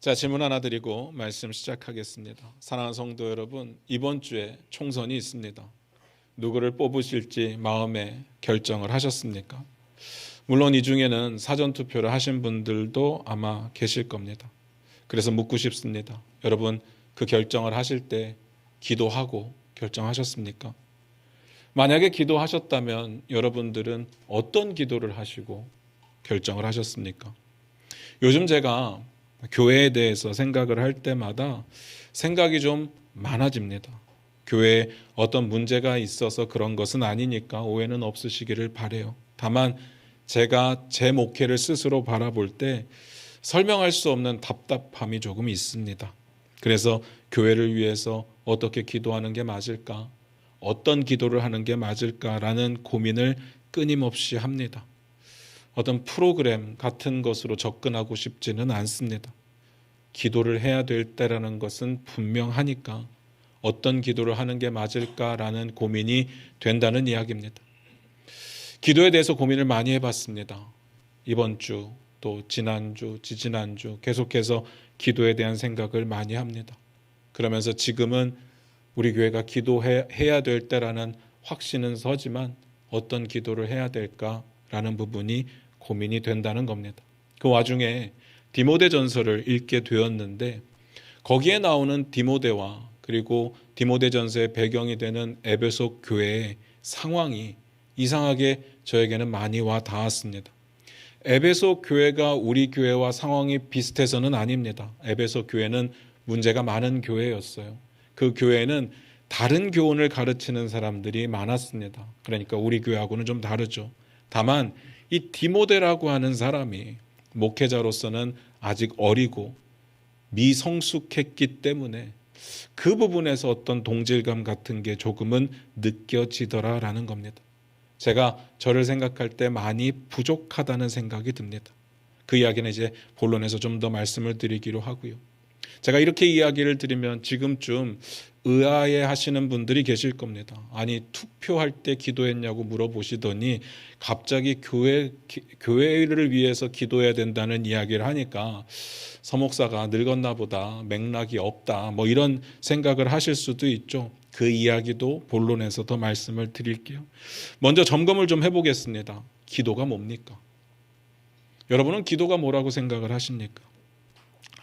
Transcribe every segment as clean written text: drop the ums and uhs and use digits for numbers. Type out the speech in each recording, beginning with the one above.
자, 질문 하나 드리고 말씀 시작하겠습니다. 사랑하는 성도 여러분, 이번 주에 총선이 있습니다. 누구를 뽑으실지 마음에 결정을 하셨습니까? 물론 이 중에는 사전투표를 하신 분들도 아마 계실 겁니다. 그래서 묻고 싶습니다. 여러분, 그 결정을 하실 때 기도하고 결정하셨습니까? 만약에 기도하셨다면 여러분들은 어떤 기도를 하시고 결정을 하셨습니까? 요즘 제가 교회에 대해서 생각을 할 때마다 생각이 좀 많아집니다. 교회에 어떤 문제가 있어서 그런 것은 아니니까 오해는 없으시기를 바라요. 다만 제가 제 목회를 스스로 바라볼 때 설명할 수 없는 답답함이 조금 있습니다. 그래서 교회를 위해서 어떻게 기도하는 게 맞을까? 어떤 기도를 하는 게 맞을까라는 고민을 끊임없이 합니다. 어떤 프로그램 같은 것으로 접근하고 싶지는 않습니다. 기도를 해야 될 때라는 것은 분명하니까 어떤 기도를 하는 게 맞을까라는 고민이 된다는 이야기입니다. 기도에 대해서 고민을 많이 해봤습니다. 이번 주, 또 지난주, 지지난주 계속해서 기도에 대한 생각을 많이 합니다. 그러면서 지금은 우리 교회가 기도해야 될 때라는 확신은 서지만 어떤 기도를 해야 될까라는 부분이 고민이 된다는 겁니다. 그 와중에 디모데전서를 읽게 되었는데 거기에 나오는 디모데와 그리고 디모데전서의 배경이 되는 에베소 교회의 상황이 이상하게 저에게는 많이 와 닿았습니다. 에베소 교회가 우리 교회와 상황이 비슷해서는 아닙니다. 에베소 교회는 문제가 많은 교회였어요. 그 교회는 다른 교훈을 가르치는 사람들이 많았습니다. 그러니까 우리 교회하고는 좀 다르죠. 다만 이 디모데라고 하는 사람이 목회자로서는 아직 어리고 미성숙했기 때문에 그 부분에서 어떤 동질감 같은 게 조금은 느껴지더라라는 겁니다. 제가 저를 생각할 때 많이 부족하다는 생각이 듭니다. 그 이야기는 이제 본론에서 좀 더 말씀을 드리기로 하고요. 제가 이렇게 이야기를 드리면 지금쯤 의아해 하시는 분들이 계실 겁니다. 아니, 투표할 때 기도했냐고 물어보시더니 갑자기 교회를 위해서 기도해야 된다는 이야기를 하니까 서목사가 늙었나 보다, 맥락이 없다, 뭐 이런 생각을 하실 수도 있죠. 그 이야기도 본론에서 더 말씀을 드릴게요. 먼저 점검을 좀 해보겠습니다. 기도가 뭡니까? 여러분은 기도가 뭐라고 생각을 하십니까?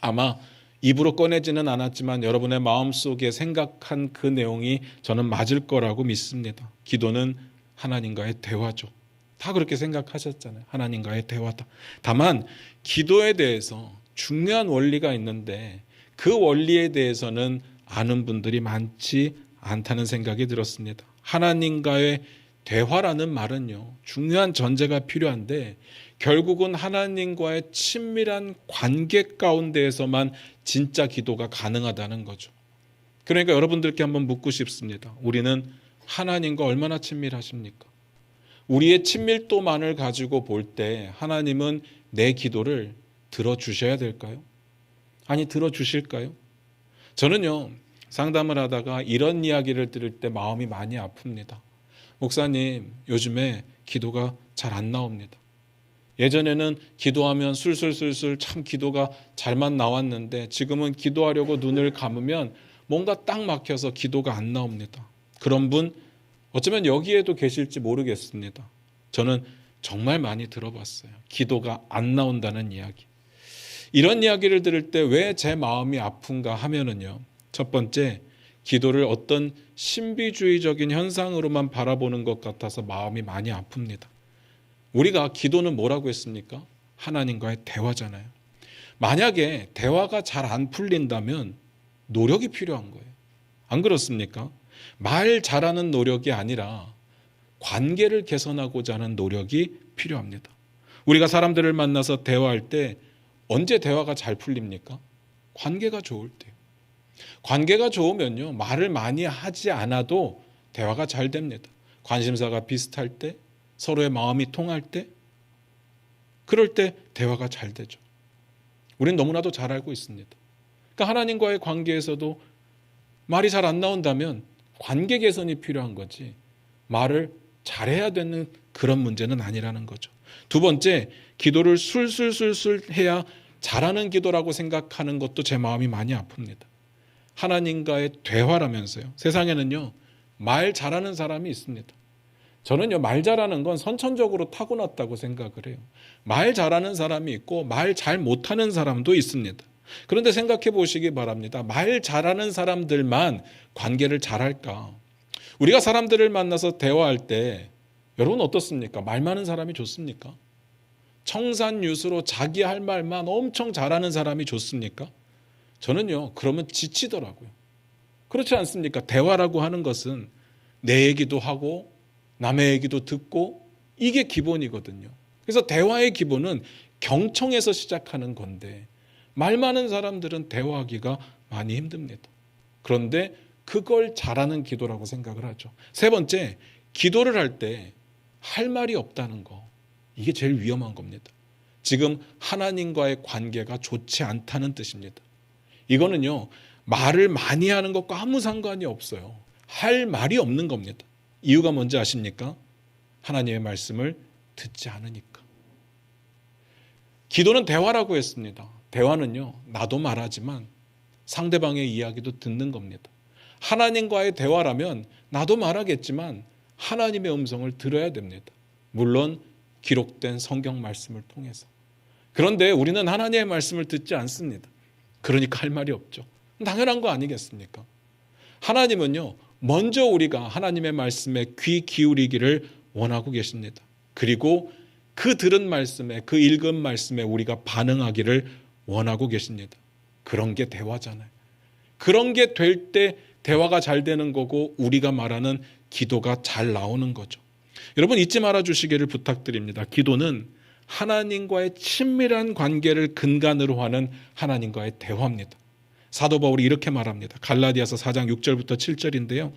아마 입으로 꺼내지는 않았지만 여러분의 마음속에 생각한 그 내용이 저는 맞을 거라고 믿습니다. 기도는 하나님과의 대화죠. 다 그렇게 생각하셨잖아요. 하나님과의 대화다. 다만 기도에 대해서 중요한 원리가 있는데 그 원리에 대해서는 아는 분들이 많지 않다는 생각이 들었습니다. 하나님과의 대화라는 말은요, 중요한 전제가 필요한데 결국은 하나님과의 친밀한 관계 가운데에서만 진짜 기도가 가능하다는 거죠. 그러니까 여러분들께 한번 묻고 싶습니다. 우리는 하나님과 얼마나 친밀하십니까? 우리의 친밀도만을 가지고 볼 때 하나님은 내 기도를 들어주셔야 될까요? 아니, 들어주실까요? 저는요, 상담을 하다가 이런 이야기를 들을 때 마음이 많이 아픕니다. 목사님, 요즘에 기도가 잘 안 나옵니다. 예전에는 기도하면 술술술술 참 기도가 잘만 나왔는데 지금은 기도하려고 눈을 감으면 뭔가 딱 막혀서 기도가 안 나옵니다. 그런 분 어쩌면 여기에도 계실지 모르겠습니다. 저는 정말 많이 들어봤어요. 기도가 안 나온다는 이야기. 이런 이야기를 들을 때 왜 제 마음이 아픈가 하면은요. 첫 번째, 기도를 어떤 신비주의적인 현상으로만 바라보는 것 같아서 마음이 많이 아픕니다. 우리가 기도는 뭐라고 했습니까? 하나님과의 대화잖아요. 만약에 대화가 잘 안 풀린다면 노력이 필요한 거예요. 안 그렇습니까? 말 잘하는 노력이 아니라 관계를 개선하고자 하는 노력이 필요합니다. 우리가 사람들을 만나서 대화할 때 언제 대화가 잘 풀립니까? 관계가 좋을 때요. 관계가 좋으면요, 말을 많이 하지 않아도 대화가 잘 됩니다. 관심사가 비슷할 때, 서로의 마음이 통할 때, 그럴 때 대화가 잘 되죠. 우린 너무나도 잘 알고 있습니다. 그러니까 하나님과의 관계에서도 말이 잘 안 나온다면 관계 개선이 필요한 거지 말을 잘해야 되는 그런 문제는 아니라는 거죠. 두 번째, 기도를 술술술술 해야 잘하는 기도라고 생각하는 것도 제 마음이 많이 아픕니다. 하나님과의 대화라면서요. 세상에는요, 말 잘하는 사람이 있습니다. 저는요, 말 잘하는 건 선천적으로 타고났다고 생각을 해요. 말 잘하는 사람이 있고 말 잘 못하는 사람도 있습니다. 그런데 생각해 보시기 바랍니다. 말 잘하는 사람들만 관계를 잘할까? 우리가 사람들을 만나서 대화할 때 여러분 어떻습니까? 말 많은 사람이 좋습니까? 청산유수로 자기 할 말만 엄청 잘하는 사람이 좋습니까? 저는요, 그러면 지치더라고요. 그렇지 않습니까? 대화라고 하는 것은 내 얘기도 하고 남의 얘기도 듣고 이게 기본이거든요. 그래서 대화의 기본은 경청에서 시작하는 건데 말 많은 사람들은 대화하기가 많이 힘듭니다. 그런데 그걸 잘하는 기도라고 생각을 하죠. 세 번째, 기도를 할 때 할 말이 없다는 거. 이게 제일 위험한 겁니다. 지금 하나님과의 관계가 좋지 않다는 뜻입니다. 이거는요, 말을 많이 하는 것과 아무 상관이 없어요. 할 말이 없는 겁니다. 이유가 뭔지 아십니까? 하나님의 말씀을 듣지 않으니까. 기도는 대화라고 했습니다. 대화는요, 나도 말하지만 상대방의 이야기도 듣는 겁니다. 하나님과의 대화라면 나도 말하겠지만 하나님의 음성을 들어야 됩니다. 물론 기록된 성경 말씀을 통해서. 그런데 우리는 하나님의 말씀을 듣지 않습니다. 그러니까 할 말이 없죠. 당연한 거 아니겠습니까? 하나님은요, 먼저 우리가 하나님의 말씀에 귀 기울이기를 원하고 계십니다. 그리고 그 들은 말씀에, 그 읽은 말씀에 우리가 반응하기를 원하고 계십니다. 그런 게 대화잖아요. 그런 게 될 때 대화가 잘 되는 거고 우리가 말하는 기도가 잘 나오는 거죠. 여러분 잊지 말아 주시기를 부탁드립니다. 기도는 하나님과의 친밀한 관계를 근간으로 하는 하나님과의 대화입니다. 사도 바울이 이렇게 말합니다. 갈라디아서 4장 6절부터 7절인데요.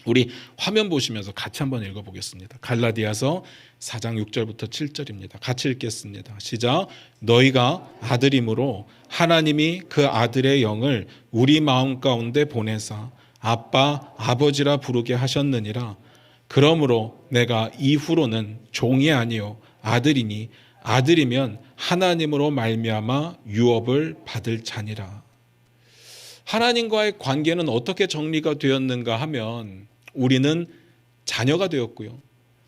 우리 화면 보시면서 같이 한번 읽어보겠습니다. 갈라디아서 4장 6절부터 7절입니다. 같이 읽겠습니다. 시작. 너희가 아들임으로 하나님이 그 아들의 영을 우리 마음 가운데 보내사 아빠, 아버지라 부르게 하셨느니라. 그러므로 내가 이후로는 종이 아니요 아들이니 아들이면 하나님으로 말미암아 유업을 받을 자니라. 하나님과의 관계는 어떻게 정리가 되었는가 하면 우리는 자녀가 되었고요.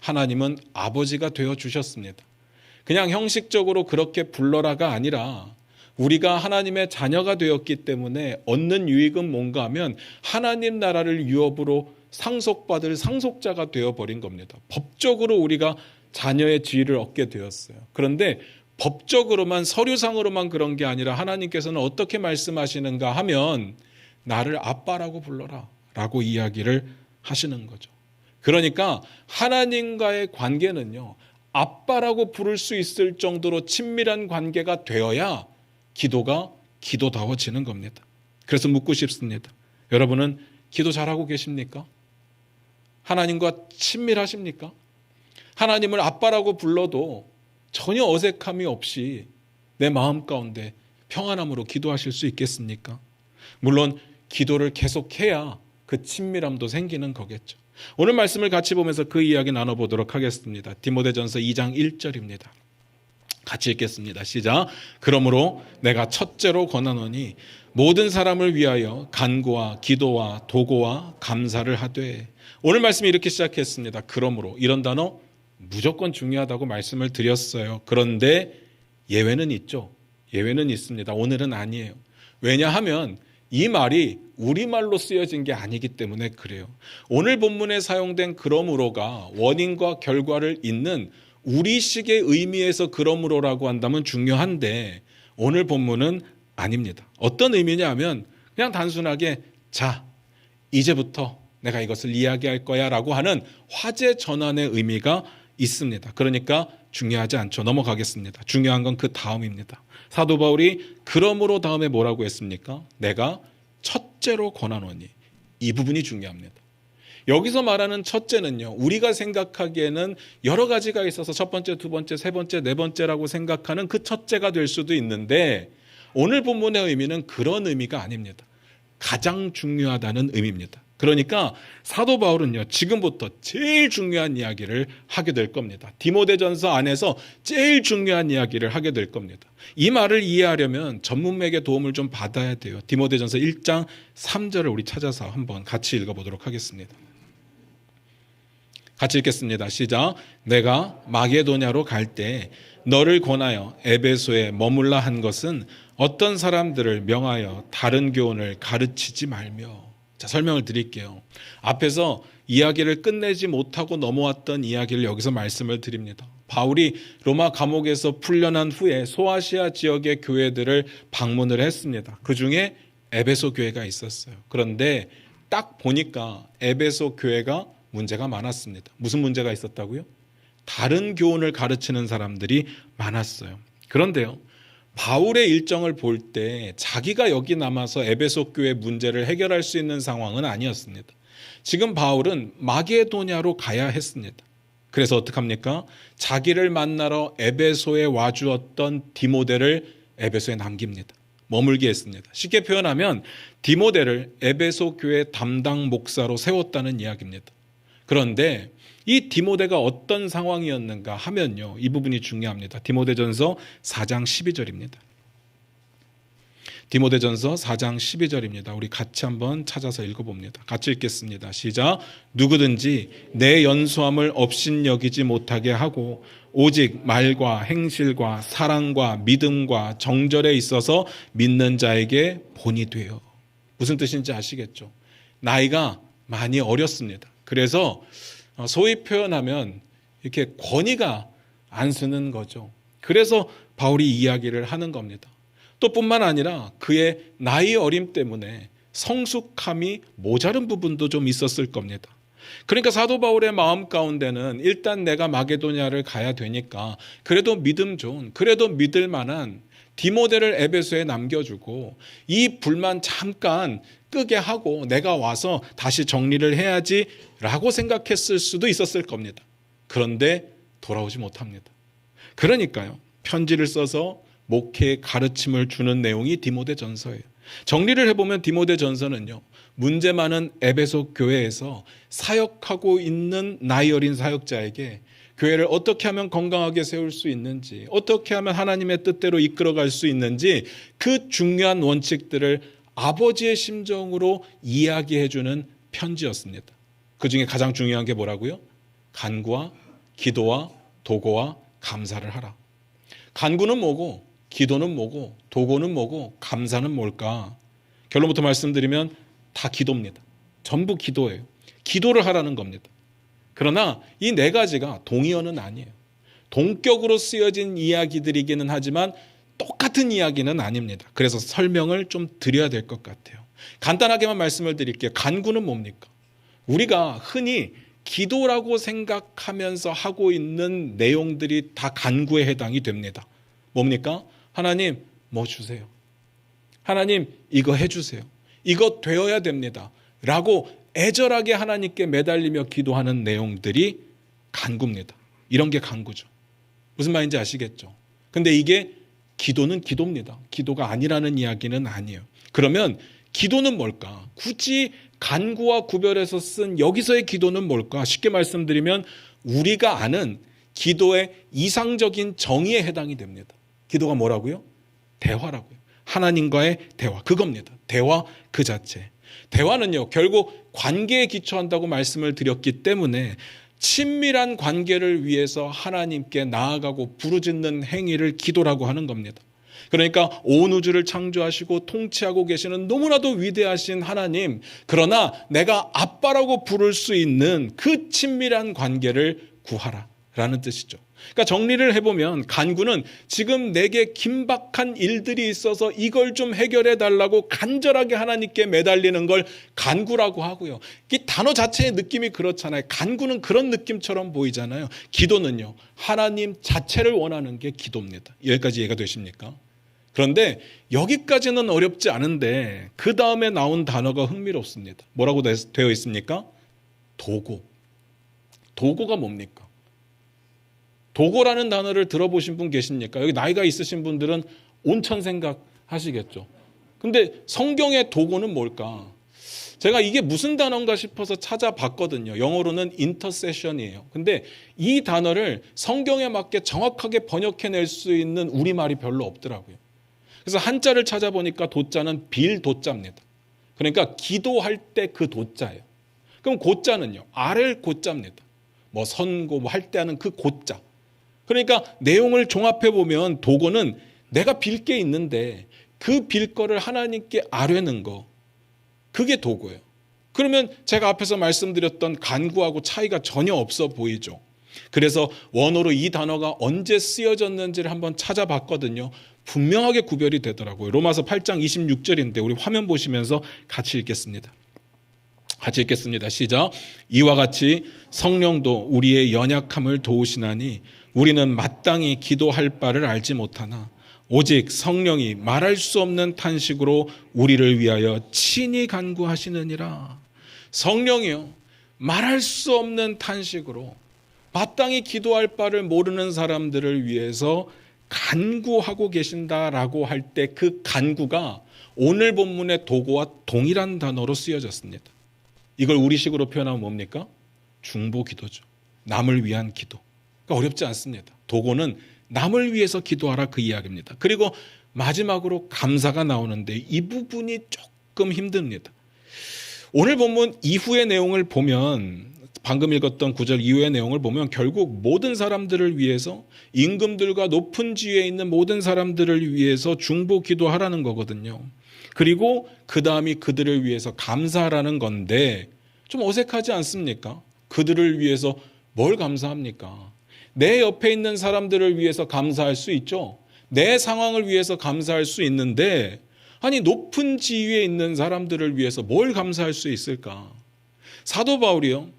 하나님은 아버지가 되어 주셨습니다. 그냥 형식적으로 그렇게 불러라가 아니라 우리가 하나님의 자녀가 되었기 때문에 얻는 유익은 뭔가 하면 하나님 나라를 유업으로 상속받을 상속자가 되어버린 겁니다. 법적으로 우리가 자녀의 지위를 얻게 되었어요. 그런데 법적으로만 서류상으로만 그런 게 아니라 하나님께서는 어떻게 말씀하시는가 하면 나를 아빠라고 불러라 라고 이야기를 하시는 거죠. 그러니까 하나님과의 관계는요, 아빠라고 부를 수 있을 정도로 친밀한 관계가 되어야 기도가 기도다워지는 겁니다. 그래서 묻고 싶습니다. 여러분은 기도 잘하고 계십니까? 하나님과 친밀하십니까? 하나님을 아빠라고 불러도 전혀 어색함이 없이 내 마음 가운데 평안함으로 기도하실 수 있겠습니까? 물론 기도를 계속해야 그 친밀함도 생기는 거겠죠. 오늘 말씀을 같이 보면서 그 이야기 나눠보도록 하겠습니다. 디모데전서 2장 1절입니다. 같이 읽겠습니다. 시작. 그러므로 내가 첫째로 권하노니 모든 사람을 위하여 간구와 기도와 도고와 감사를 하되. 오늘 말씀이 이렇게 시작했습니다. 그러므로 이런 단어 무조건 중요하다고 말씀을 드렸어요. 그런데 예외는 있죠. 예외는 있습니다. 오늘은 아니에요. 왜냐하면 이 말이 우리말로 쓰여진 게 아니기 때문에 그래요. 오늘 본문에 사용된 그러므로가 원인과 결과를 잇는 우리식의 의미에서 그러므로라고 한다면 중요한데 오늘 본문은 아닙니다. 어떤 의미냐 하면 그냥 단순하게 자, 이제부터 내가 이것을 이야기할 거야 라고 하는 화제 전환의 의미가 있습니다. 그러니까 중요하지 않죠. 넘어가겠습니다. 중요한 건 그 다음입니다. 사도 바울이 그러므로 다음에 뭐라고 했습니까? 내가 첫째로 권하노니. 이 부분이 중요합니다. 여기서 말하는 첫째는요, 우리가 생각하기에는 여러 가지가 있어서 첫 번째, 두 번째, 세 번째, 네 번째라고 생각하는 그 첫째가 될 수도 있는데 오늘 본문의 의미는 그런 의미가 아닙니다. 가장 중요하다는 의미입니다. 그러니까 사도 바울은요, 지금부터 제일 중요한 이야기를 하게 될 겁니다. 디모데전서 안에서 제일 중요한 이야기를 하게 될 겁니다. 이 말을 이해하려면 전문맥의 도움을 좀 받아야 돼요. 디모데전서 1장 3절을 우리 찾아서 한번 같이 읽어보도록 하겠습니다. 같이 읽겠습니다. 시작. 내가 마게도냐로 갈 때 너를 권하여 에베소에 머물라 한 것은 어떤 사람들을 명하여 다른 교훈을 가르치지 말며. 자, 설명을 드릴게요. 앞에서 이야기를 끝내지 못하고 넘어왔던 이야기를 여기서 말씀을 드립니다. 바울이 로마 감옥에서 풀려난 후에 소아시아 지역의 교회들을 방문을 했습니다. 그 중에 에베소 교회가 있었어요. 그런데 딱 보니까 에베소 교회가 문제가 많았습니다. 무슨 문제가 있었다고요? 다른 교훈을 가르치는 사람들이 많았어요. 그런데요, 바울의 일정을 볼 때 자기가 여기 남아서 에베소 교회 문제를 해결할 수 있는 상황은 아니었습니다. 지금 바울은 마게도냐로 가야 했습니다. 그래서 어떡합니까? 자기를 만나러 에베소에 와주었던 디모데를 에베소에 남깁니다. 머물게 했습니다. 쉽게 표현하면 디모데를 에베소 교회 담당 목사로 세웠다는 이야기입니다. 그런데 이 디모데가 어떤 상황이었는가 하면요, 이 부분이 중요합니다. 디모데전서 4장 12절입니다. 디모데전서 4장 12절입니다. 우리 같이 한번 찾아서 읽어봅니다. 같이 읽겠습니다. 시작. 누구든지 내 연소함을 업신여기지 못하게 하고 오직 말과 행실과 사랑과 믿음과 정절에 있어서 믿는 자에게 본이 되어. 무슨 뜻인지 아시겠죠? 나이가 많이 어렸습니다. 그래서 소위 표현하면 이렇게 권위가 안 서는 거죠. 그래서 바울이 이야기를 하는 겁니다. 또 뿐만 아니라 그의 나이 어림 때문에 성숙함이 모자른 부분도 좀 있었을 겁니다. 그러니까 사도 바울의 마음 가운데는 일단 내가 마게도냐를 가야 되니까 그래도 믿음 좋은, 그래도 믿을 만한 디모데를 에베소에 남겨주고 이 불만 잠깐 끄게 하고 내가 와서 다시 정리를 해야지 라고 생각했을 수도 있었을 겁니다. 그런데 돌아오지 못합니다. 그러니까요, 편지를 써서 목회의 가르침을 주는 내용이 디모데전서예요. 정리를 해보면 디모데전서는요, 문제 많은 에베소 교회에서 사역하고 있는 나이 어린 사역자에게 교회를 어떻게 하면 건강하게 세울 수 있는지, 어떻게 하면 하나님의 뜻대로 이끌어갈 수 있는지 그 중요한 원칙들을 아버지의 심정으로 이야기해주는 편지였습니다. 그 중에 가장 중요한 게 뭐라고요? 간구와 기도와 도고와 감사를 하라. 간구는 뭐고, 기도는 뭐고, 도고는 뭐고, 감사는 뭘까? 결론부터 말씀드리면 다 기도입니다. 전부 기도예요. 기도를 하라는 겁니다. 그러나 이 네 가지가 동의어는 아니에요. 동격으로 쓰여진 이야기들이기는 하지만 똑같은 이야기는 아닙니다. 그래서 설명을 좀 드려야 될 것 같아요. 간단하게만 말씀을 드릴게요. 간구는 뭡니까? 우리가 흔히 기도라고 생각하면서 하고 있는 내용들이 다 간구에 해당이 됩니다. 뭡니까? 하나님 뭐 주세요. 하나님 이거 해주세요. 이거 되어야 됩니다. 라고 애절하게 하나님께 매달리며 기도하는 내용들이 간구입니다. 이런 게 간구죠. 무슨 말인지 아시겠죠? 근데 이게 기도는 기도입니다. 기도가 아니라는 이야기는 아니에요. 그러면 기도는 뭘까? 굳이 간구와 구별해서 쓴 여기서의 기도는 뭘까? 쉽게 말씀드리면 우리가 아는 기도의 이상적인 정의에 해당이 됩니다. 기도가 뭐라고요? 대화라고요. 하나님과의 대화, 그겁니다. 대화 그 자체. 대화는요, 결국 관계에 기초한다고 말씀을 드렸기 때문에 친밀한 관계를 위해서 하나님께 나아가고 부르짖는 행위를 기도라고 하는 겁니다. 그러니까 온 우주를 창조하시고 통치하고 계시는 너무나도 위대하신 하나님, 그러나 내가 아빠라고 부를 수 있는 그 친밀한 관계를 구하라 라는 뜻이죠. 그러니까 정리를 해보면 간구는 지금 내게 긴박한 일들이 있어서 이걸 좀 해결해 달라고 간절하게 하나님께 매달리는 걸 간구라고 하고요. 이 단어 자체의 느낌이 그렇잖아요. 간구는 그런 느낌처럼 보이잖아요. 기도는요, 하나님 자체를 원하는 게 기도입니다. 여기까지 이해가 되십니까? 그런데 여기까지는 어렵지 않은데 그 다음에 나온 단어가 흥미롭습니다. 뭐라고 되어 있습니까? 도고. 도고가 뭡니까? 도고라는 단어를 들어보신 분 계십니까? 여기 나이가 있으신 분들은 온천 생각하시겠죠. 근데 성경의 도고는 뭘까? 제가 이게 무슨 단어인가 싶어서 찾아봤거든요. 영어로는 intercession이에요. 근데 이 단어를 성경에 맞게 정확하게 번역해낼 수 있는 우리말이 별로 없더라고요. 그래서 한자를 찾아보니까 도자는 빌도자입니다. 그러니까 기도할 때 그 도자예요. 그럼 고자는요, 아랠 고자입니다. 뭐 선고 뭐 할 때 하는 그 고자. 그러니까 내용을 종합해 보면 도고는 내가 빌 게 있는데 그 빌 거를 하나님께 아뢰는 거, 그게 도고예요. 그러면 제가 앞에서 말씀드렸던 간구하고 차이가 전혀 없어 보이죠. 그래서 원어로 이 단어가 언제 쓰여졌는지를 한번 찾아봤거든요. 분명하게 구별이 되더라고요. 로마서 8장 26절인데 우리 화면 보시면서 같이 읽겠습니다. 같이 읽겠습니다. 시작. 이와 같이 성령도 우리의 연약함을 도우시나니 우리는 마땅히 기도할 바를 알지 못하나 오직 성령이 말할 수 없는 탄식으로 우리를 위하여 친히 간구하시느니라. 성령이요, 말할 수 없는 탄식으로 마땅히 기도할 바를 모르는 사람들을 위해서 간구하고 계신다라고 할 때 그 간구가 오늘 본문의 도고와 동일한 단어로 쓰여졌습니다. 이걸 우리식으로 표현하면 뭡니까? 중보기도죠. 남을 위한 기도. 그러니까 어렵지 않습니다. 도고는 남을 위해서 기도하라 그 이야기입니다. 그리고 마지막으로 감사가 나오는데 이 부분이 조금 힘듭니다. 오늘 본문 이후의 내용을 보면, 방금 읽었던 9절 이후의 내용을 보면 결국 모든 사람들을 위해서, 임금들과 높은 지위에 있는 모든 사람들을 위해서 중보 기도하라는 거거든요. 그리고 그 다음이 그들을 위해서 감사하라는 건데 좀 어색하지 않습니까? 그들을 위해서 뭘 감사합니까? 내 옆에 있는 사람들을 위해서 감사할 수 있죠. 내 상황을 위해서 감사할 수 있는데, 아니 높은 지위에 있는 사람들을 위해서 뭘 감사할 수 있을까? 사도 바울이요,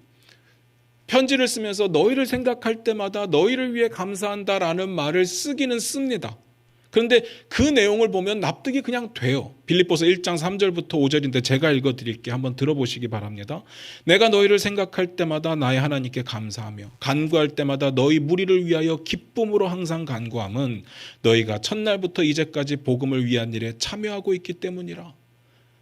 편지를 쓰면서 너희를 생각할 때마다 너희를 위해 감사한다라는 말을 쓰기는 씁니다. 그런데 그 내용을 보면 납득이 그냥 돼요. 빌립보서 1장 3절부터 5절인데 제가 읽어드릴게요. 한번 들어보시기 바랍니다. 내가 너희를 생각할 때마다 나의 하나님께 감사하며 간구할 때마다 너희 무리를 위하여 기쁨으로 항상 간구함은 너희가 첫날부터 이제까지 복음을 위한 일에 참여하고 있기 때문이라.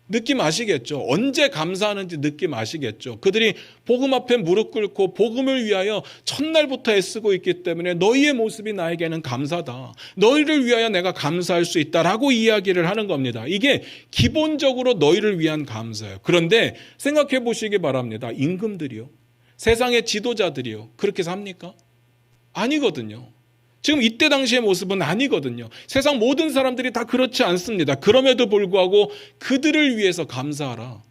느낌 아시겠죠? 언제 감사하는지 느낌 아시겠죠? 그들이 복음 앞에 무릎 꿇고 복음을 위하여 첫날부터 애쓰고 있기 때문에 너희의 모습이 나에게는 감사다. 너희를 위하여 내가 감사할 수 있다라고 이야기를 하는 겁니다. 이게 기본적으로 너희를 위한 감사예요. 그런데 생각해 보시기 바랍니다. 임금들이요, 세상의 지도자들이요, 그렇게 삽니까? 아니거든요. 지금 이때 당시의 모습은 아니거든요. 세상 모든 사람들이 다 그렇지 않습니다. 그럼에도 불구하고 그들을 위해서 감사하라.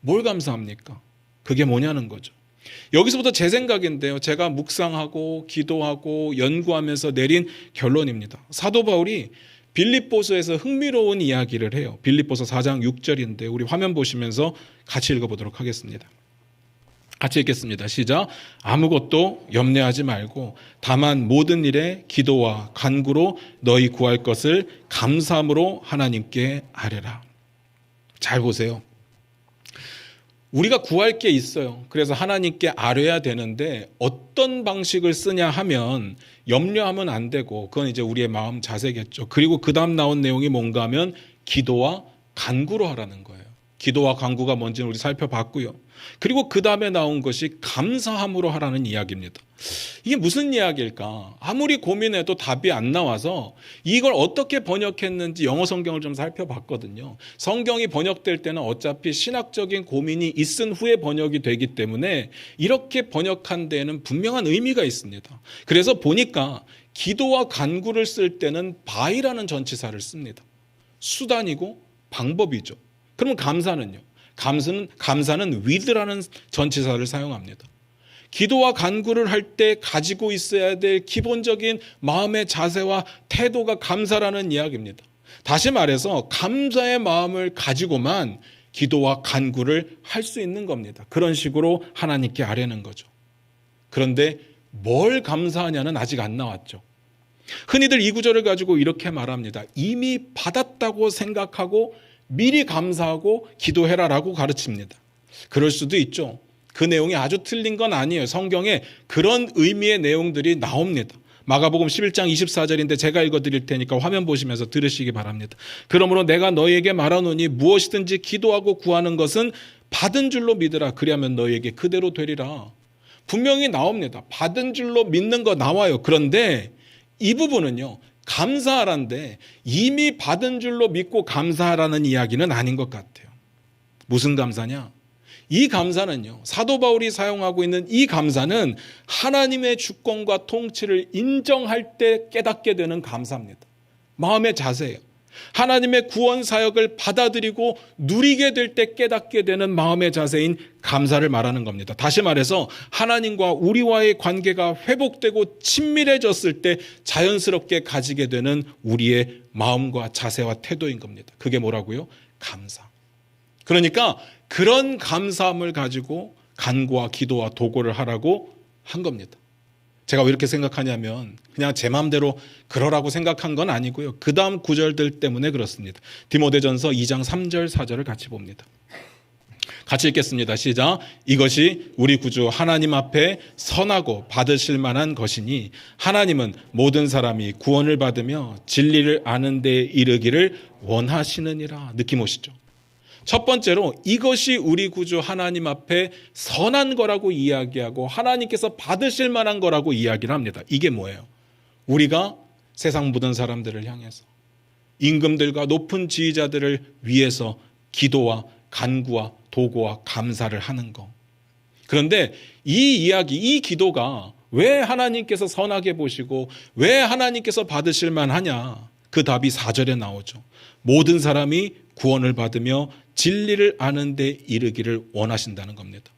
뭘 감사합니까? 그게 뭐냐는 거죠. 여기서부터 제 생각인데요, 제가 묵상하고 기도하고 연구하면서 내린 결론입니다. 사도 바울이 빌립보서에서 흥미로운 이야기를 해요. 빌립보서 4장 6절인데 우리 화면 보시면서 같이 읽어보도록 하겠습니다. 같이 읽겠습니다. 시작. 아무것도 염려하지 말고 다만 모든 일에 기도와 간구로 너희 구할 것을 감사함으로 하나님께 아뢰라. 잘 보세요. 우리가 구할 게 있어요. 그래서 하나님께 아뢰야 되는데 어떤 방식을 쓰냐 하면 염려하면 안 되고, 그건 이제 우리의 마음 자세겠죠. 그리고 그 다음 나온 내용이 뭔가 하면 기도와 간구로 하라는 거예요. 기도와 간구가 뭔지는 우리 살펴봤고요. 그리고 그 다음에 나온 것이 감사함으로 하라는 이야기입니다. 이게 무슨 이야기일까? 아무리 고민해도 답이 안 나와서 이걸 어떻게 번역했는지 영어 성경을 좀 살펴봤거든요. 성경이 번역될 때는 어차피 신학적인 고민이 있은 후에 번역이 되기 때문에 이렇게 번역한 데에는 분명한 의미가 있습니다. 그래서 보니까 기도와 간구를 쓸 때는 by라는 전치사를 씁니다. 수단이고 방법이죠. 그러면 감사는요? 감사는 with라는 전치사를 사용합니다. 기도와 간구를 할 때 가지고 있어야 될 기본적인 마음의 자세와 태도가 감사라는 이야기입니다. 다시 말해서 감사의 마음을 가지고만 기도와 간구를 할 수 있는 겁니다. 그런 식으로 하나님께 아뢰는 거죠. 그런데 뭘 감사하냐는 아직 안 나왔죠. 흔히들 이 구절을 가지고 이렇게 말합니다. 이미 받았다고 생각하고 미리 감사하고 기도해라라고 가르칩니다. 그럴 수도 있죠. 그 내용이 아주 틀린 건 아니에요. 성경에 그런 의미의 내용들이 나옵니다. 마가복음 11장 24절인데 제가 읽어드릴 테니까 화면 보시면서 들으시기 바랍니다. 그러므로 내가 너희에게 말하노니 무엇이든지 기도하고 구하는 것은 받은 줄로 믿으라. 그리하면 너에게 그대로 되리라. 분명히 나옵니다. 받은 줄로 믿는 거 나와요. 그런데 이 부분은요, 감사하란데 이미 받은 줄로 믿고 감사하라는 이야기는 아닌 것 같아요. 무슨 감사냐? 이 감사는요, 사도 바울이 사용하고 있는 이 감사는 하나님의 주권과 통치를 인정할 때 깨닫게 되는 감사입니다. 마음의 자세예요. 하나님의 구원 사역을 받아들이고 누리게 될 때 깨닫게 되는 마음의 자세인 감사를 말하는 겁니다. 다시 말해서 하나님과 우리와의 관계가 회복되고 친밀해졌을 때 자연스럽게 가지게 되는 우리의 마음과 자세와 태도인 겁니다. 그게 뭐라고요? 감사. 그러니까 그런 감사함을 가지고 간구와 기도와 도고를 하라고 한 겁니다. 제가 왜 이렇게 생각하냐면 그냥 제 마음대로 그러라고 생각한 건 아니고요. 그 다음 구절들 때문에 그렇습니다. 디모데전서 2장 3절 4절을 같이 봅니다. 같이 읽겠습니다. 시작. 이것이 우리 구주 하나님 앞에 선하고 받으실 만한 것이니 하나님은 모든 사람이 구원을 받으며 진리를 아는 데 이르기를 원하시느니라. 느낌 오시죠? 첫 번째로 이것이 우리 구주 하나님 앞에 선한 거라고 이야기하고 하나님께서 받으실 만한 거라고 이야기를 합니다. 이게 뭐예요? 우리가 세상 모든 사람들을 향해서 임금들과 높은 지휘자들을 위해서 기도와 간구와 도고와 감사를 하는 거. 그런데 이 이야기, 이 기도가 왜 하나님께서 선하게 보시고 왜 하나님께서 받으실 만하냐? 그 답이 4절에 나오죠. 모든 사람이 구원을 받으며 진리를 아는 데 이르기를 원하신다는 겁니다.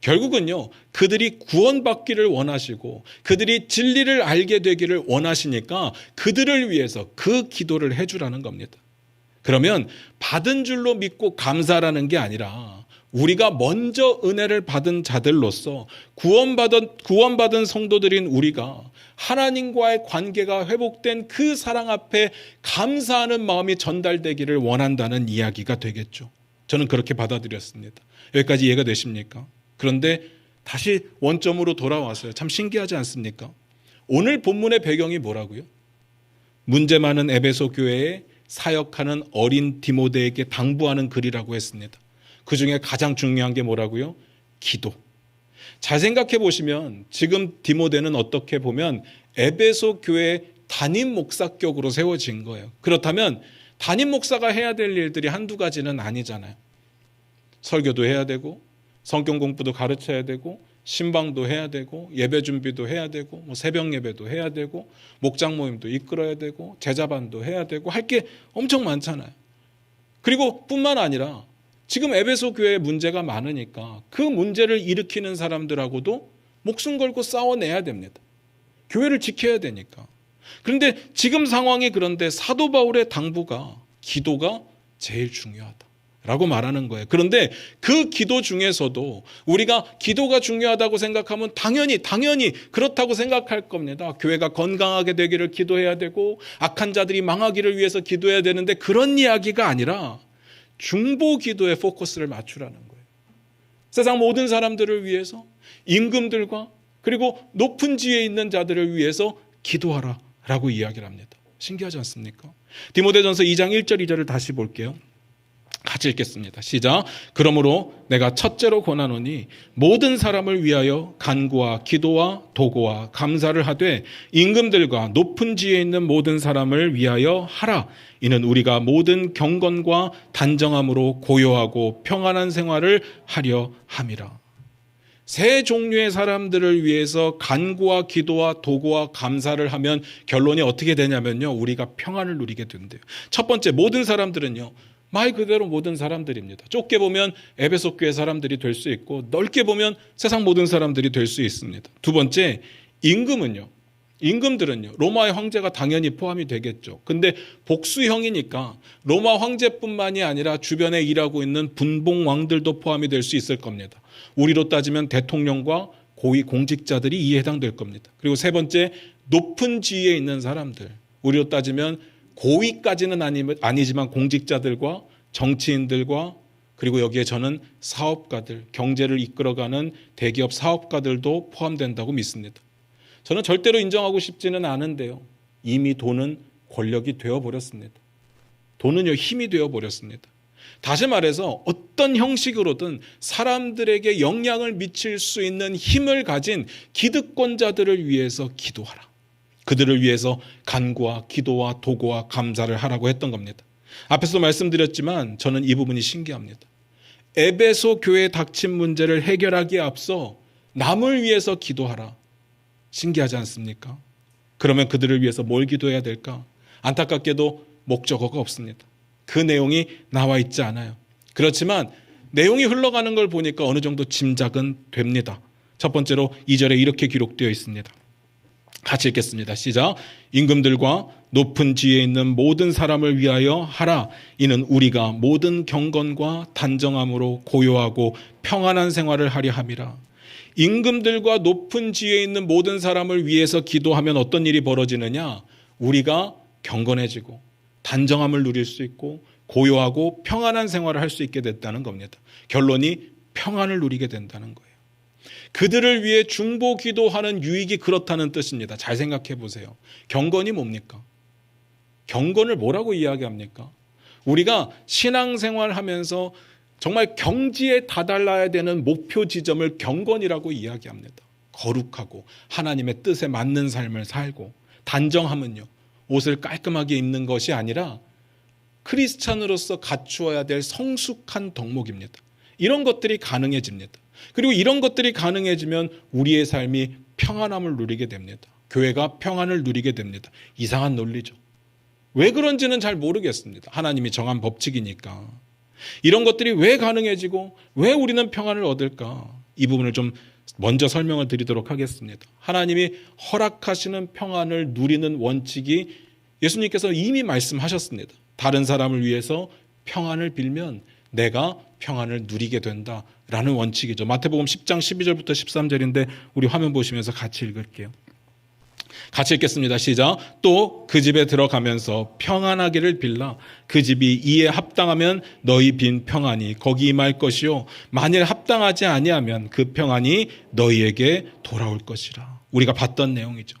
결국은요, 그들이 구원받기를 원하시고 그들이 진리를 알게 되기를 원하시니까 그들을 위해서 그 기도를 해주라는 겁니다. 그러면 받은 줄로 믿고 감사라는 게 아니라 우리가 먼저 은혜를 받은 자들로서 구원받은 성도들인 우리가 하나님과의 관계가 회복된 그 사랑 앞에 감사하는 마음이 전달되기를 원한다는 이야기가 되겠죠. 저는 그렇게 받아들였습니다. 여기까지 이해가 되십니까? 그런데 다시 원점으로 돌아왔어요. 참 신기하지 않습니까? 오늘 본문의 배경이 뭐라고요? 문제 많은 에베소 교회에 사역하는 어린 디모데에게 당부하는 글이라고 했습니다. 그 중에 가장 중요한 게 뭐라고요? 기도. 잘 생각해 보시면 지금 디모데는 어떻게 보면 에베소 교회 담임 목사격으로 세워진 거예요. 그렇다면 담임 목사가 해야 될 일들이 한두 가지는 아니잖아요. 설교도 해야 되고 성경 공부도 가르쳐야 되고 신방도 해야 되고 예배 준비도 해야 되고 뭐 새벽 예배도 해야 되고 목장 모임도 이끌어야 되고 제자반도 해야 되고 할 게 엄청 많잖아요. 그리고 뿐만 아니라 지금 에베소 교회에 문제가 많으니까 그 문제를 일으키는 사람들하고도 목숨 걸고 싸워내야 됩니다. 교회를 지켜야 되니까. 그런데 지금 상황이 그런데 사도 바울의 당부가 기도가 제일 중요하다라고 말하는 거예요. 그런데 그 기도 중에서도 우리가 기도가 중요하다고 생각하면 당연히 그렇다고 생각할 겁니다. 교회가 건강하게 되기를 기도해야 되고 악한 자들이 망하기를 위해서 기도해야 되는데 그런 이야기가 아니라 중보 기도에 포커스를 맞추라는 거예요. 세상 모든 사람들을 위해서 임금들과 그리고 높은 지위에 있는 자들을 위해서 기도하라라고 이야기를 합니다. 신기하지 않습니까? 디모데전서 2장 1절 2절을 다시 볼게요. 같이 읽겠습니다. 시작. 그러므로 내가 첫째로 권하노니 모든 사람을 위하여 간구와 기도와 도고와 감사를 하되 임금들과 높은 지위에 있는 모든 사람을 위하여 하라. 이는 우리가 모든 경건과 단정함으로 고요하고 평안한 생활을 하려 함이라. 세 종류의 사람들을 위해서 간구와 기도와 도고와 감사를 하면 결론이 어떻게 되냐면요, 우리가 평안을 누리게 된대요. 첫 번째, 모든 사람들은요, 말 그대로 모든 사람들입니다. 좁게 보면 에베소 교회 사람들이 될 수 있고 넓게 보면 세상 모든 사람들이 될 수 있습니다. 두 번째, 임금들은요, 로마의 황제가 당연히 포함이 되겠죠. 근데 복수형이니까 로마 황제뿐만이 아니라 주변에 일하고 있는 분봉왕들도 포함이 될 수 있을 겁니다. 우리로 따지면 대통령과 고위 공직자들이 이에 해당될 겁니다. 그리고 세 번째, 높은 지위에 있는 사람들. 우리로 따지면 고위까지는 아니지만 공직자들과 정치인들과 그리고 여기에 저는 사업가들, 경제를 이끌어가는 대기업 사업가들도 포함된다고 믿습니다. 저는 절대로 인정하고 싶지는 않은데요. 이미 돈은 권력이 되어버렸습니다. 돈은요, 힘이 되어버렸습니다. 다시 말해서 어떤 형식으로든 사람들에게 영향을 미칠 수 있는 힘을 가진 기득권자들을 위해서 기도하라. 그들을 위해서 간구와 기도와 도구와 감사를 하라고 했던 겁니다. 앞에서 말씀드렸지만 저는 이 부분이 신기합니다. 에베소 교회에 닥친 문제를 해결하기에 앞서 남을 위해서 기도하라. 신기하지 않습니까? 그러면 그들을 위해서 뭘 기도해야 될까? 안타깝게도 목적어가 없습니다. 그 내용이 나와 있지 않아요. 그렇지만 내용이 흘러가는 걸 보니까 어느 정도 짐작은 됩니다. 첫 번째로 2절에 이렇게 기록되어 있습니다. 같이 읽겠습니다. 시작. 임금들과 높은 지위에 있는 모든 사람을 위하여 하라. 이는 우리가 모든 경건과 단정함으로 고요하고 평안한 생활을 하려 함이라. 임금들과 높은 지위에 있는 모든 사람을 위해서 기도하면 어떤 일이 벌어지느냐? 우리가 경건해지고 단정함을 누릴 수 있고 고요하고 평안한 생활을 할 수 있게 됐다는 겁니다. 결론이 평안을 누리게 된다는 거예요. 그들을 위해 중보 기도하는 유익이 그렇다는 뜻입니다. 잘 생각해 보세요. 경건이 뭡니까? 경건을 뭐라고 이야기합니까? 우리가 신앙생활 하면서 정말 경지에 다달라야 되는 목표 지점을 경건이라고 이야기합니다. 거룩하고 하나님의 뜻에 맞는 삶을 살고, 단정함은요, 옷을 깔끔하게 입는 것이 아니라 크리스찬으로서 갖추어야 될 성숙한 덕목입니다. 이런 것들이 가능해집니다. 그리고 이런 것들이 가능해지면 우리의 삶이 평안함을 누리게 됩니다. 교회가 평안을 누리게 됩니다. 이상한 논리죠. 왜 그런지는 잘 모르겠습니다. 하나님이 정한 법칙이니까. 이런 것들이 왜 가능해지고 왜 우리는 평안을 얻을까? 이 부분을 좀 먼저 설명을 드리도록 하겠습니다. 하나님이 허락하시는 평안을 누리는 원칙이 예수님께서 이미 말씀하셨습니다. 다른 사람을 위해서 평안을 빌면 내가 평안을 누리게 된다라는 원칙이죠. 마태복음 10장 12절부터 13절인데 우리 화면 보시면서 같이 읽을게요. 같이 읽겠습니다. 시작. 또 그 집에 들어가면서 평안하기를 빌라. 그 집이 이에 합당하면 너희 빈 평안이 거기 임할 것이요 만일 합당하지 아니하면 그 평안이 너희에게 돌아올 것이라. 우리가 봤던 내용이죠.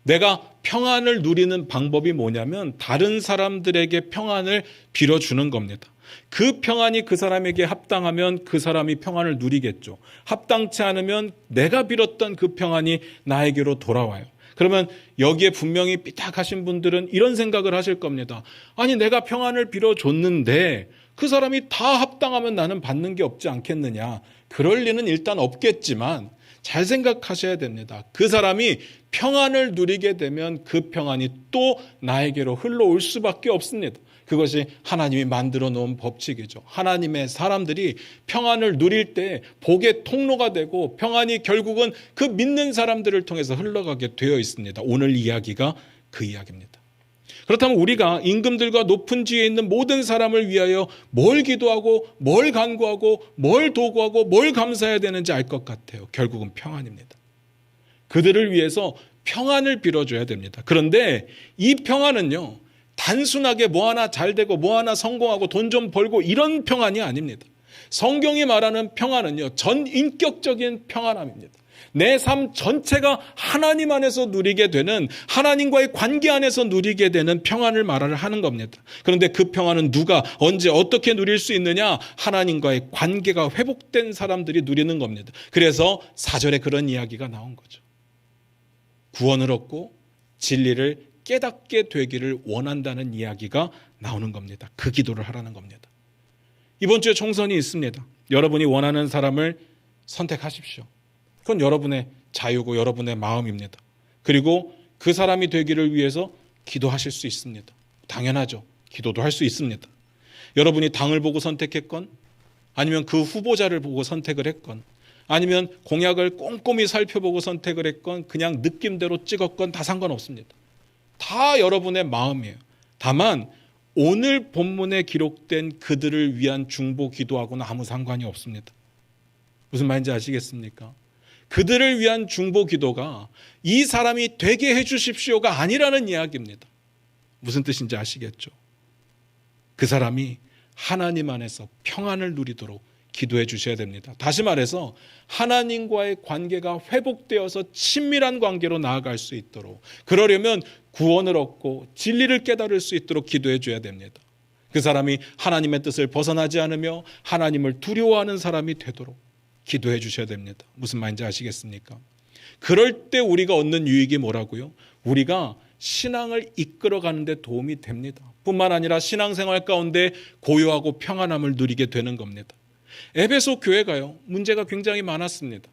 내가 평안을 누리는 방법이 뭐냐면 다른 사람들에게 평안을 빌어주는 겁니다. 그 평안이 그 사람에게 합당하면 그 사람이 평안을 누리겠죠. 합당치 않으면 내가 빌었던 그 평안이 나에게로 돌아와요. 그러면 여기에 분명히 삐딱하신 분들은 이런 생각을 하실 겁니다. 아니, 내가 평안을 빌어줬는데 그 사람이 다 합당하면 나는 받는 게 없지 않겠느냐. 그럴 리는 일단 없겠지만 잘 생각하셔야 됩니다. 그 사람이 평안을 누리게 되면 그 평안이 또 나에게로 흘러올 수밖에 없습니다. 그것이 하나님이 만들어 놓은 법칙이죠. 하나님의 사람들이 평안을 누릴 때 복의 통로가 되고 평안이 결국은 그 믿는 사람들을 통해서 흘러가게 되어 있습니다. 오늘 이야기가 그 이야기입니다. 그렇다면 우리가 임금들과 높은 지위에 있는 모든 사람을 위하여 뭘 기도하고 뭘 간구하고 뭘 도구하고 뭘 감사해야 되는지 알 것 같아요. 결국은 평안입니다. 그들을 위해서 평안을 빌어줘야 됩니다. 그런데 이 평안은요, 단순하게 뭐 하나 잘 되고 뭐 하나 성공하고 돈 좀 벌고 이런 평안이 아닙니다. 성경이 말하는 평안은요, 전인격적인 평안함입니다. 내 삶 전체가 하나님 안에서 누리게 되는, 하나님과의 관계 안에서 누리게 되는 평안을 말을 하는 겁니다. 그런데 그 평안은 누가 언제 어떻게 누릴 수 있느냐? 하나님과의 관계가 회복된 사람들이 누리는 겁니다. 그래서 4절에 그런 이야기가 나온 거죠. 구원을 얻고 진리를 깨닫게 되기를 원한다는 이야기가 나오는 겁니다. 그 기도를 하라는 겁니다. 이번 주에 총선이 있습니다. 여러분이 원하는 사람을 선택하십시오. 그건 여러분의 자유고 여러분의 마음입니다. 그리고 그 사람이 되기를 위해서 기도하실 수 있습니다. 당연하죠. 기도도 할 수 있습니다. 여러분이 당을 보고 선택했건 아니면 그 후보자를 보고 선택을 했건 아니면 공약을 꼼꼼히 살펴보고 선택을 했건 그냥 느낌대로 찍었건 다 상관없습니다. 다 여러분의 마음이에요. 다만 오늘 본문에 기록된 그들을 위한 중보 기도하고는 아무 상관이 없습니다. 무슨 말인지 아시겠습니까? 그들을 위한 중보 기도가 이 사람이 되게 해주십시오가 아니라는 이야기입니다. 무슨 뜻인지 아시겠죠? 그 사람이 하나님 안에서 평안을 누리도록 기도해 주셔야 됩니다. 다시 말해서 하나님과의 관계가 회복되어서 친밀한 관계로 나아갈 수 있도록, 그러려면 구원을 얻고 진리를 깨달을 수 있도록 기도해 줘야 됩니다. 그 사람이 하나님의 뜻을 벗어나지 않으며 하나님을 두려워하는 사람이 되도록 기도해 주셔야 됩니다. 무슨 말인지 아시겠습니까? 그럴 때 우리가 얻는 유익이 뭐라고요? 우리가 신앙을 이끌어가는 데 도움이 됩니다. 뿐만 아니라 신앙생활 가운데 고요하고 평안함을 누리게 되는 겁니다. 에베소 교회가요, 문제가 굉장히 많았습니다.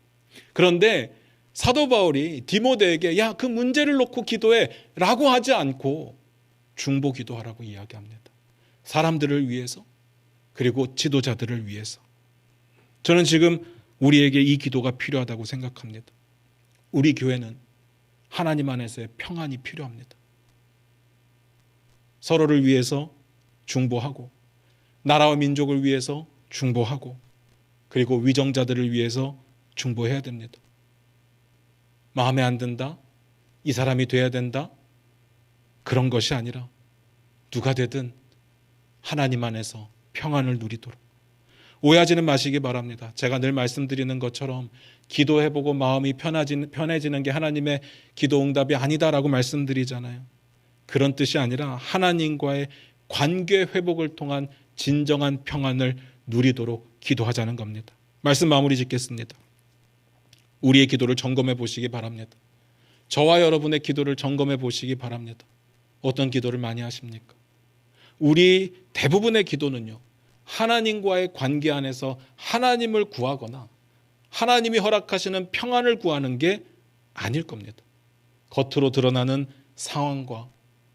그런데 사도 바울이 디모데에게 야, 그 문제를 놓고 기도해 라고 하지 않고 중보 기도하라고 이야기합니다. 사람들을 위해서, 그리고 지도자들을 위해서. 저는 지금 우리에게 이 기도가 필요하다고 생각합니다. 우리 교회는 하나님 안에서의 평안이 필요합니다. 서로를 위해서 중보하고, 나라와 민족을 위해서 중보하고, 그리고 위정자들을 위해서 중보해야 됩니다. 마음에 안 든다? 이 사람이 돼야 된다? 그런 것이 아니라 누가 되든 하나님 안에서 평안을 누리도록. 오해하지는 마시기 바랍니다. 제가 늘 말씀드리는 것처럼 기도해보고 마음이 편해지는 게 하나님의 기도 응답이 아니다라고 말씀드리잖아요. 그런 뜻이 아니라 하나님과의 관계 회복을 통한 진정한 평안을 누리도록 기도하자는 겁니다. 말씀 마무리 짓겠습니다. 우리의 기도를 점검해 보시기 바랍니다. 저와 여러분의 기도를 점검해 보시기 바랍니다. 어떤 기도를 많이 하십니까? 우리 대부분의 기도는요, 하나님과의 관계 안에서 하나님을 구하거나 하나님이 허락하시는 평안을 구하는 게 아닐 겁니다. 겉으로 드러나는 상황과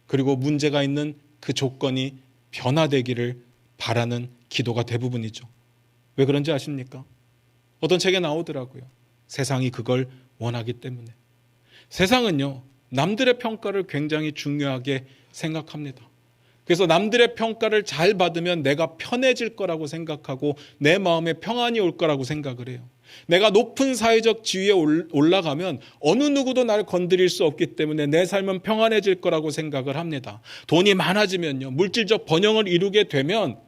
그리고 문제가 있는 그 조건이 변화되기를 바라는 기도가 대부분이죠. 왜 그런지 아십니까? 어떤 책에 나오더라고요. 세상이 그걸 원하기 때문에. 세상은요, 남들의 평가를 굉장히 중요하게 생각합니다. 그래서 남들의 평가를 잘 받으면 내가 편해질 거라고 생각하고 내 마음에 평안이 올 거라고 생각을 해요. 내가 높은 사회적 지위에 올라가면 어느 누구도 나를 건드릴 수 없기 때문에 내 삶은 평안해질 거라고 생각을 합니다. 돈이 많아지면요, 물질적 번영을 이루게 되면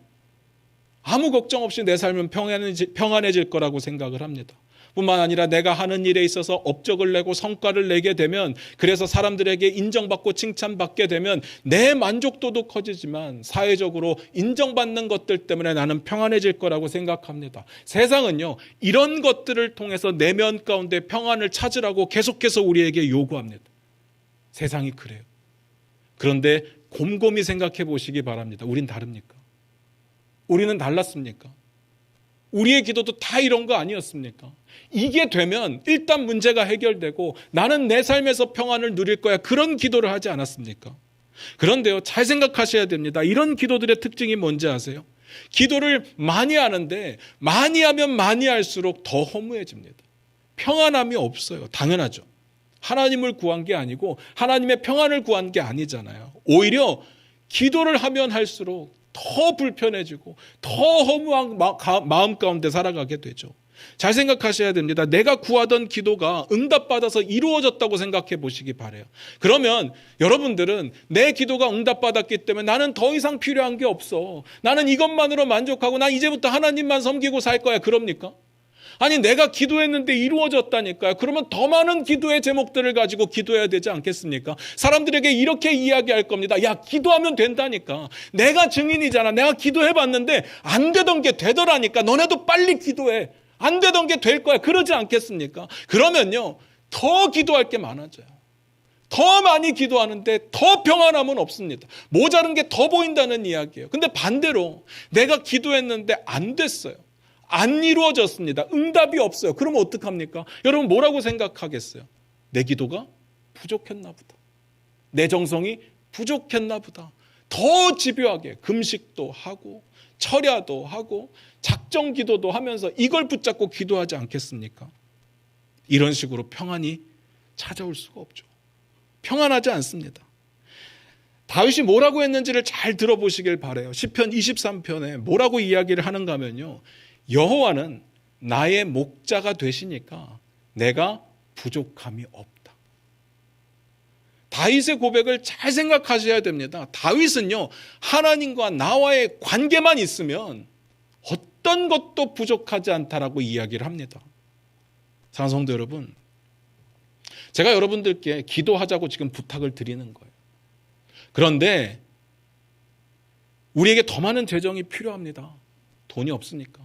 아무 걱정 없이 내 삶은 평안해질 거라고 생각을 합니다. 뿐만 아니라 내가 하는 일에 있어서 업적을 내고 성과를 내게 되면, 그래서 사람들에게 인정받고 칭찬받게 되면 내 만족도도 커지지만 사회적으로 인정받는 것들 때문에 나는 평안해질 거라고 생각합니다. 세상은요, 이런 것들을 통해서 내면 가운데 평안을 찾으라고 계속해서 우리에게 요구합니다. 세상이 그래요. 그런데 곰곰이 생각해 보시기 바랍니다. 우린 다릅니까? 우리는 달랐습니까? 우리의 기도도 다 이런 거 아니었습니까? 이게 되면 일단 문제가 해결되고 나는 내 삶에서 평안을 누릴 거야, 그런 기도를 하지 않았습니까? 그런데요, 잘 생각하셔야 됩니다. 이런 기도들의 특징이 뭔지 아세요? 기도를 많이 하는데 많이 하면 많이 할수록 더 허무해집니다. 평안함이 없어요. 당연하죠. 하나님을 구한 게 아니고 하나님의 평안을 구한 게 아니잖아요. 오히려 기도를 하면 할수록 더 불편해지고 더 허무한 마음 가운데 살아가게 되죠. 잘 생각하셔야 됩니다. 내가 구하던 기도가 응답받아서 이루어졌다고 생각해 보시기 바라요. 그러면 여러분들은 내 기도가 응답받았기 때문에 나는 더 이상 필요한 게 없어, 나는 이것만으로 만족하고 난 이제부터 하나님만 섬기고 살 거야, 그럽니까? 아니, 내가 기도했는데 이루어졌다니까요. 그러면 더 많은 기도의 제목들을 가지고 기도해야 되지 않겠습니까? 사람들에게 이렇게 이야기할 겁니다. 야, 기도하면 된다니까. 내가 증인이잖아. 내가 기도해봤는데 안 되던 게 되더라니까. 너네도 빨리 기도해. 안 되던 게 될 거야. 그러지 않겠습니까? 그러면요, 더 기도할 게 많아져요. 더 많이 기도하는데 더 평안함은 없습니다. 모자른 게 더 보인다는 이야기예요. 근데 반대로 내가 기도했는데 안 됐어요. 안 이루어졌습니다. 응답이 없어요. 그러면 어떡합니까? 여러분 뭐라고 생각하겠어요? 내 기도가 부족했나 보다. 내 정성이 부족했나 보다. 더 집요하게 금식도 하고 철야도 하고 작정 기도도 하면서 이걸 붙잡고 기도하지 않겠습니까? 이런 식으로 평안이 찾아올 수가 없죠. 평안하지 않습니다. 다윗이 뭐라고 했는지를 잘 들어보시길 바라요. 시편 23편에 뭐라고 이야기를 하는가 하면요, 여호와는 나의 목자가 되시니까 내가 부족함이 없다. 다윗의 고백을 잘 생각하셔야 됩니다. 다윗은요, 하나님과 나와의 관계만 있으면 어떤 것도 부족하지 않다라고 이야기를 합니다. 사랑하는 성도 여러분, 제가 여러분들께 기도하자고 지금 부탁을 드리는 거예요. 그런데 우리에게 더 많은 재정이 필요합니다. 돈이 없으니까.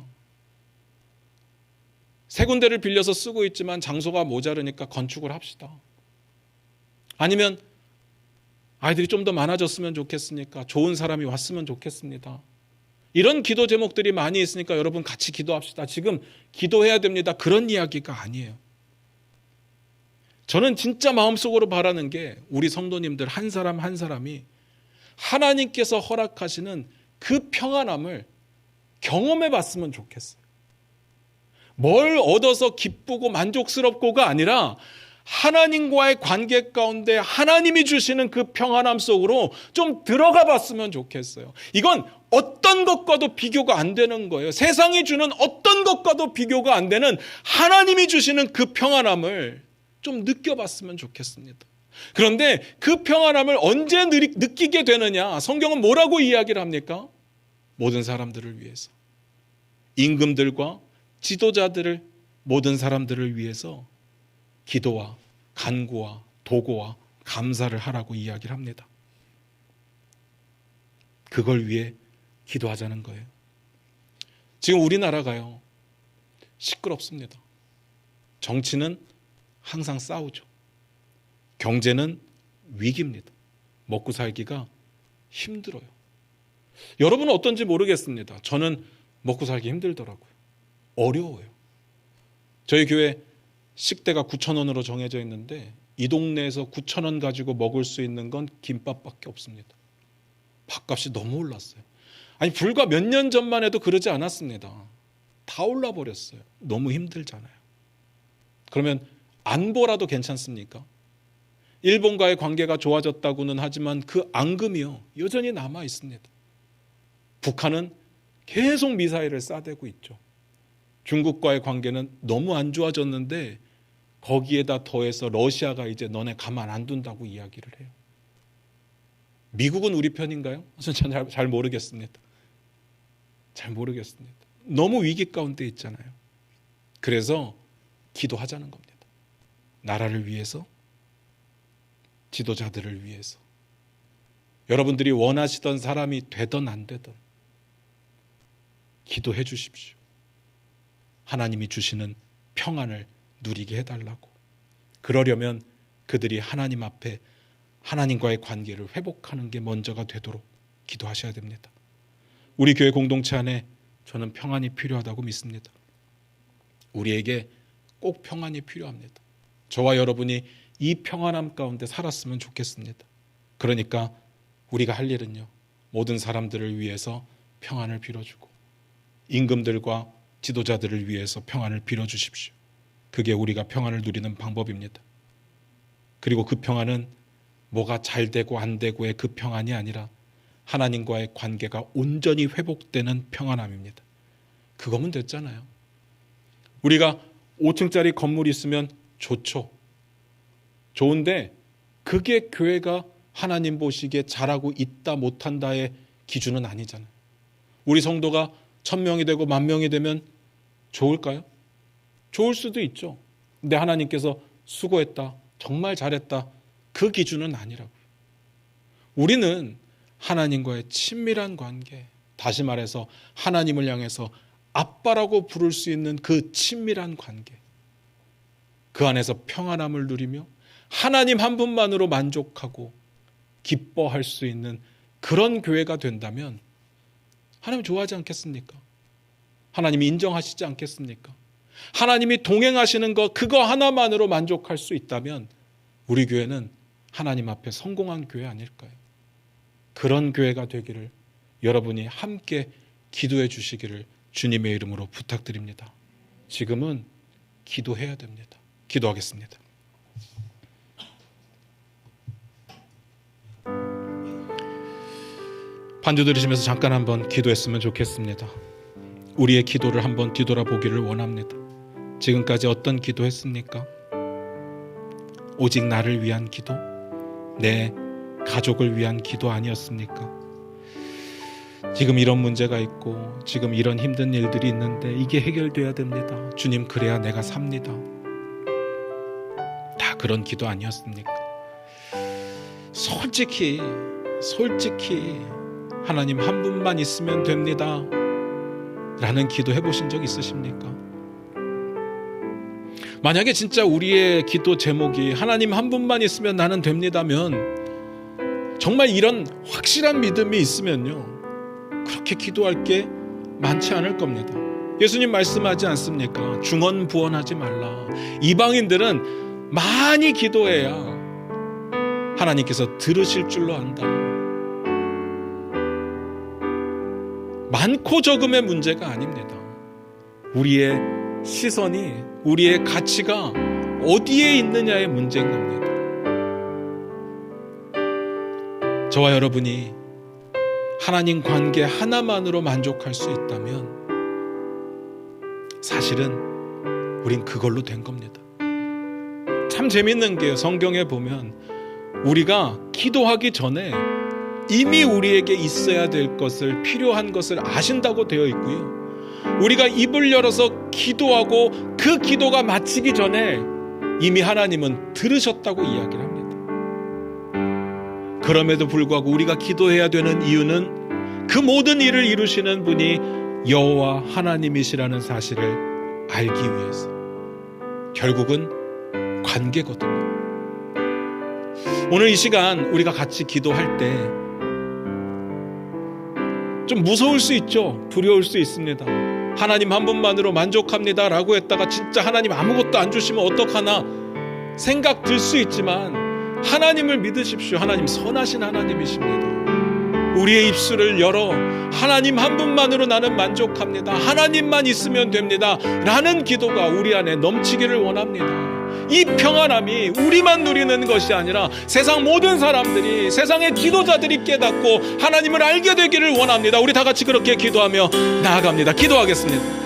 세 군데를 빌려서 쓰고 있지만 장소가 모자르니까 건축을 합시다. 아니면 아이들이 좀 더 많아졌으면 좋겠으니까 좋은 사람이 왔으면 좋겠습니다. 이런 기도 제목들이 많이 있으니까 여러분 같이 기도합시다. 지금 기도해야 됩니다. 그런 이야기가 아니에요. 저는 진짜 마음속으로 바라는 게 우리 성도님들 한 사람 한 사람이 하나님께서 허락하시는 그 평안함을 경험해 봤으면 좋겠어요. 뭘 얻어서 기쁘고 만족스럽고가 아니라 하나님과의 관계 가운데 하나님이 주시는 그 평안함 속으로 좀 들어가 봤으면 좋겠어요. 이건 어떤 것과도 비교가 안 되는 거예요. 세상이 주는 어떤 것과도 비교가 안 되는 하나님이 주시는 그 평안함을 좀 느껴봤으면 좋겠습니다. 그런데 그 평안함을 언제 느끼게 되느냐? 성경은 뭐라고 이야기를 합니까? 모든 사람들을 위해서, 임금들과 지도자들을, 모든 사람들을 위해서 기도와 간구와 도고와 감사를 하라고 이야기를 합니다. 그걸 위해 기도하자는 거예요. 지금 우리나라가요, 시끄럽습니다. 정치는 항상 싸우죠. 경제는 위기입니다. 먹고 살기가 힘들어요. 여러분은 어떤지 모르겠습니다. 저는 먹고 살기 힘들더라고요. 어려워요. 저희 교회 식대가 9,000원으로 정해져 있는데 이 동네에서 9,000원 가지고 먹을 수 있는 건 김밥밖에 없습니다. 밥값이 너무 올랐어요. 아니 불과 몇 년 전만 해도 그러지 않았습니다. 다 올라버렸어요. 너무 힘들잖아요. 그러면 안보라도 괜찮습니까? 일본과의 관계가 좋아졌다고는 하지만 그 앙금이요 여전히 남아 있습니다. 북한은 계속 미사일을 쏴대고 있죠. 중국과의 관계는 너무 안 좋아졌는데 거기에다 더해서 러시아가 이제 너네 가만 안 둔다고 이야기를 해요. 미국은 우리 편인가요? 저는 잘 모르겠습니다. 잘 모르겠습니다. 너무 위기 가운데 있잖아요. 그래서 기도하자는 겁니다. 나라를 위해서, 지도자들을 위해서, 여러분들이 원하시던 사람이 되든 안 되든 기도해 주십시오. 하나님이 주시는 평안을 누리게 해달라고. 그러려면 그들이 하나님 앞에 하나님과의 관계를 회복하는 게 먼저가 되도록 기도하셔야 됩니다. 우리 교회 공동체 안에 저는 평안이 필요하다고 믿습니다. 우리에게 꼭 평안이 필요합니다. 저와 여러분이 이 평안함 가운데 살았으면 좋겠습니다. 그러니까 우리가 할 일은요, 모든 사람들을 위해서 평안을 빌어주고 임금들과 지도자들을 위해서 평안을 빌어주십시오. 그게 우리가 평안을 누리는 방법입니다. 그리고 그 평안은 뭐가 잘 되고 안 되고의 그 평안이 아니라 하나님과의 관계가 온전히 회복되는 평안함입니다. 그거면 됐잖아요. 우리가 5층짜리 건물이 있으면 좋죠. 좋은데 그게 교회가 하나님 보시기에 잘하고 있다 못한다의 기준은 아니잖아요. 우리 성도가 1,000명이 되고 10,000명이 되면 좋을까요? 좋을 수도 있죠. 근데 하나님께서 수고했다, 정말 잘했다, 그 기준은 아니라고요. 우리는 하나님과의 친밀한 관계, 다시 말해서 하나님을 향해서 아빠라고 부를 수 있는 그 친밀한 관계, 그 안에서 평안함을 누리며 하나님 한 분만으로 만족하고 기뻐할 수 있는 그런 교회가 된다면 하나님 좋아하지 않겠습니까? 하나님이 인정하시지 않겠습니까? 하나님이 동행하시는 것 그거 하나만으로 만족할 수 있다면 우리 교회는 하나님 앞에 성공한 교회 아닐까요? 그런 교회가 되기를 여러분이 함께 기도해 주시기를 주님의 이름으로 부탁드립니다. 지금은 기도해야 됩니다. 기도하겠습니다. 반주 들으시면서 잠깐 한번 기도했으면 좋겠습니다. 우리의 기도를 한번 뒤돌아보기를 원합니다. 지금까지 어떤 기도했습니까? 오직 나를 위한 기도, 내 가족을 위한 기도 아니었습니까? 지금 이런 문제가 있고 지금 이런 힘든 일들이 있는데 이게 해결돼야 됩니다. 주님, 그래야 내가 삽니다. 다 그런 기도 아니었습니까? 솔직히 하나님 한 분만 있으면 됩니다 라는 기도 해보신 적 있으십니까? 만약에 진짜 우리의 기도 제목이 하나님 한 분만 있으면 나는 됩니다면, 정말 이런 확실한 믿음이 있으면요, 그렇게 기도할 게 많지 않을 겁니다. 예수님 말씀하지 않습니까? 중언부언하지 말라. 이방인들은 많이 기도해야 하나님께서 들으실 줄로 안다. 많고 적음의 문제가 아닙니다. 우리의 시선이, 우리의 가치가 어디에 있느냐의 문제인 겁니다. 저와 여러분이 하나님 관계 하나만으로 만족할 수 있다면 사실은 우린 그걸로 된 겁니다. 참 재밌는 게요, 성경에 보면 우리가 기도하기 전에 이미 우리에게 있어야 될 것을, 필요한 것을 아신다고 되어 있고요, 우리가 입을 열어서 기도하고 그 기도가 마치기 전에 이미 하나님은 들으셨다고 이야기를 합니다. 그럼에도 불구하고 우리가 기도해야 되는 이유는 그 모든 일을 이루시는 분이 여호와 하나님이시라는 사실을 알기 위해서. 결국은 관계거든요. 오늘 이 시간 우리가 같이 기도할 때 좀 무서울 수 있죠. 두려울 수 있습니다. 하나님 한 분만으로 만족합니다 라고 했다가 진짜 하나님 아무것도 안 주시면 어떡하나 생각 들 수 있지만, 하나님을 믿으십시오. 하나님 선하신 하나님이십니다. 우리의 입술을 열어 하나님 한 분만으로 나는 만족합니다, 하나님만 있으면 됩니다 라는 기도가 우리 안에 넘치기를 원합니다. 이 평안함이 우리만 누리는 것이 아니라 세상 모든 사람들이, 세상의 지도자들이 깨닫고 하나님을 알게 되기를 원합니다. 우리 다 같이 그렇게 기도하며 나아갑니다. 기도하겠습니다.